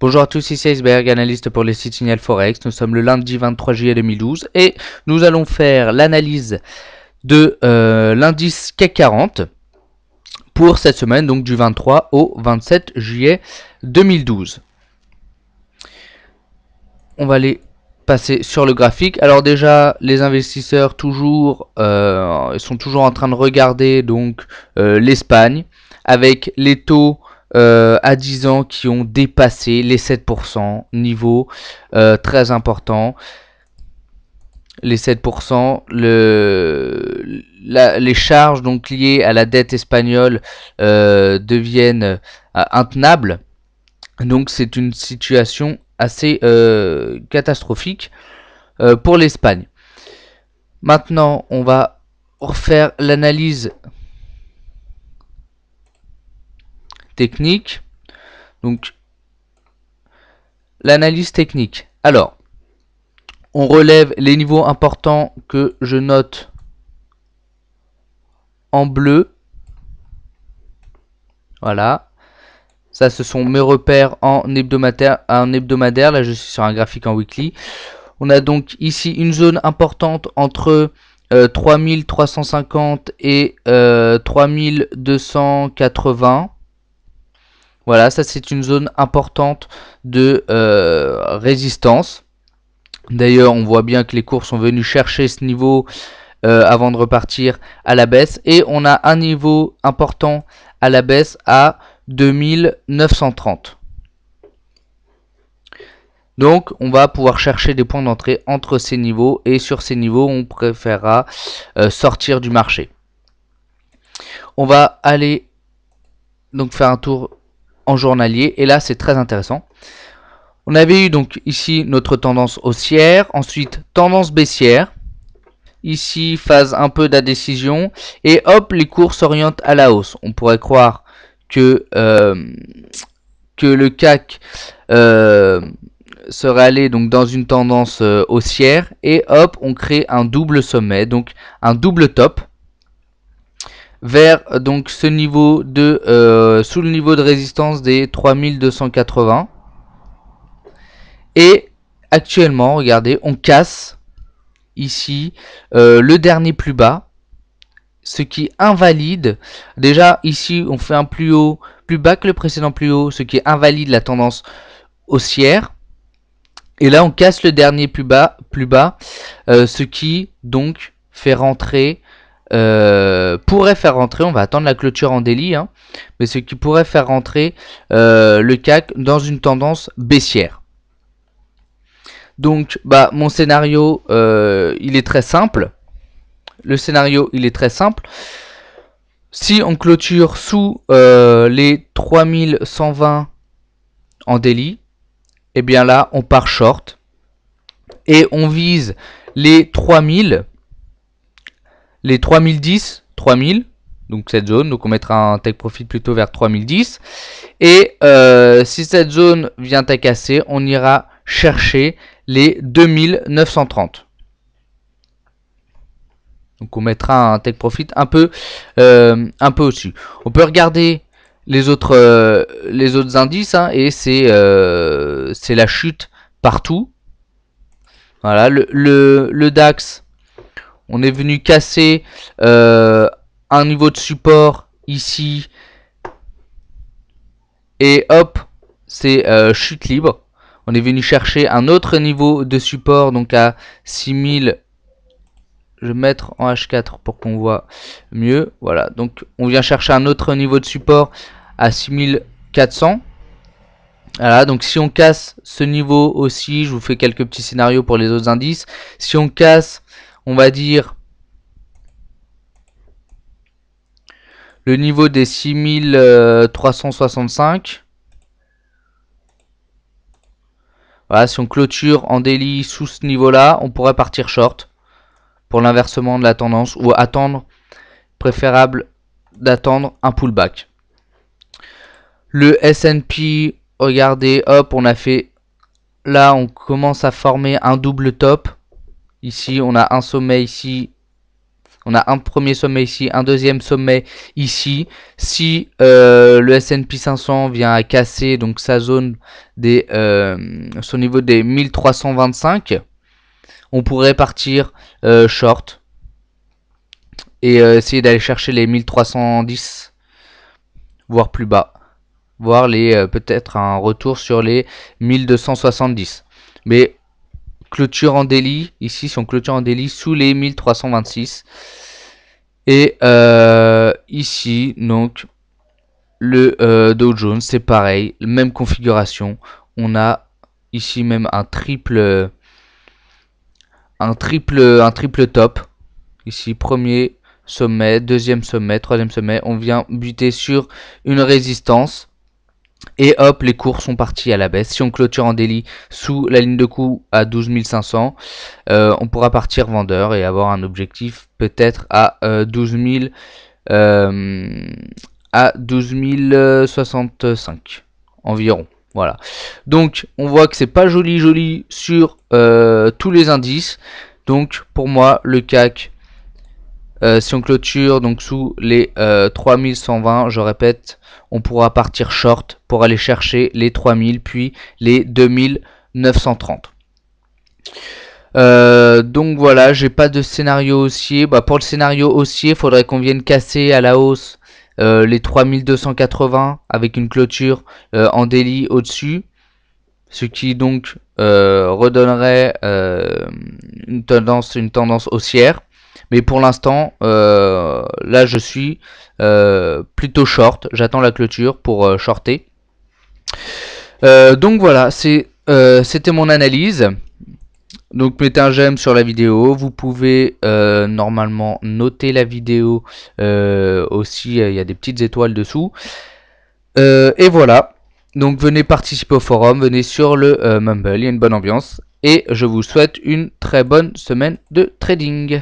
Bonjour à tous, ici Iceberg, analyste pour le site Signal Forex. Nous sommes le lundi 23 juillet 2012 et nous allons faire l'analyse de l'indice CAC 40 pour cette semaine, donc du 23 au 27 juillet 2012. On va aller passer sur le graphique. Alors déjà, les investisseurs sont toujours en train de regarder donc l'Espagne avec les taux à 10 ans qui ont dépassé les 7%, niveau très important. Les 7%, les charges donc liées à la dette espagnole deviennent intenables. Donc c'est une situation assez catastrophique pour l'Espagne. Maintenant, on va refaire l'analyse technique. Donc, l'analyse technique. Alors, on relève les niveaux importants que je note en bleu. Voilà. Ça, ce sont mes repères en hebdomadaire. Là, je suis sur un graphique en weekly. On a donc ici une zone importante entre 3350 et 3280. Voilà, ça c'est une zone importante de résistance. D'ailleurs, on voit bien que les cours sont venus chercher ce niveau avant de repartir à la baisse. Et on a un niveau important à la baisse à 2930. Donc, on va pouvoir chercher des points d'entrée entre ces niveaux. Et sur ces niveaux, on préférera sortir du marché. On va aller donc faire un tour en journalier. Et là, c'est très intéressant. On avait eu donc ici notre tendance haussière. Ensuite, tendance baissière. Ici, phase un peu d'indécision. Et hop, les cours s'orientent à la hausse. On pourrait croire que le CAC serait allé donc dans une tendance haussière. Et hop, on crée un double sommet. Donc, un double top. Vers donc ce niveau de sous le niveau de résistance des 3280. Et actuellement, regardez, on casse ici le dernier plus bas, ce qui invalide. Déjà ici, on fait un plus haut, plus bas que le précédent plus haut, ce qui invalide la tendance haussière. Et là, on casse le dernier plus bas, ce qui donc fait rentrer. Pourrait faire rentrer, on va attendre la clôture en daily, hein, mais ce qui pourrait faire rentrer le CAC dans une tendance baissière. Donc, mon scénario, il est très simple. Le scénario, il est très simple. Si on clôture sous les 3120 en daily, et bien là, on part short. Et on vise les 3000. Les 3010, 3000, donc cette zone, donc on mettra un take profit plutôt vers 3010. Et si cette zone vient à casser, on ira chercher les 2930. Donc on mettra un take profit un peu au-dessus. On peut regarder les autres indices, hein, et c'est la chute partout. Voilà, le DAX. On est venu casser un niveau de support ici. Et hop, c'est chute libre. On est venu chercher un autre niveau de support, donc à 6000. Je vais mettre en H4 pour qu'on voit mieux. Voilà, donc on vient chercher un autre niveau de support à 6400. Voilà, donc si on casse ce niveau aussi, je vous fais quelques petits scénarios pour les autres indices. Si on casse, on va dire, le niveau des 6365. Voilà, si on clôture en daily sous ce niveau-là, on pourrait partir short pour l'inversement de la tendance, ou attendre, préférable d'attendre un pullback. Le S&P, regardez, hop, on a fait, là on commence à former un double top. Ici, on a un sommet ici On a un premier sommet ici, un deuxième sommet ici. Si le S&P 500 vient à casser donc sa zone des son niveau des 1325, on pourrait partir short et essayer d'aller chercher les 1310, voire plus bas, voire les peut-être un retour sur les 1270. Mais clôture en daily, ici si on clôture en daily sous les 1326. Et ici donc le Dow Jones c'est pareil, même configuration. On a ici même un triple top. Ici premier sommet, deuxième sommet, troisième sommet. On vient buter sur une résistance. Et hop, les cours sont partis à la baisse. Si on clôture en daily sous la ligne de coup à 12 500, on pourra partir vendeur et avoir un objectif peut-être à 12 065 environ. Voilà. Donc on voit que c'est pas joli sur tous les indices. Donc pour moi le CAC, si on clôture donc sous les 3120, je répète, on pourra partir short pour aller chercher les 3000 puis les 2930. Donc voilà, j'ai pas de scénario haussier. Pour le scénario haussier, il faudrait qu'on vienne casser à la hausse les 3280 avec une clôture en daily au-dessus, ce qui donc redonnerait une tendance haussière. Mais pour l'instant, là je suis plutôt short. J'attends la clôture pour shorter. Donc voilà, c'était mon analyse. Donc mettez un j'aime sur la vidéo. Vous pouvez normalement noter la vidéo aussi. Il y a des petites étoiles dessous. Et voilà. Donc venez participer au forum. Venez sur le Mumble. Il y a une bonne ambiance. Et je vous souhaite une très bonne semaine de trading.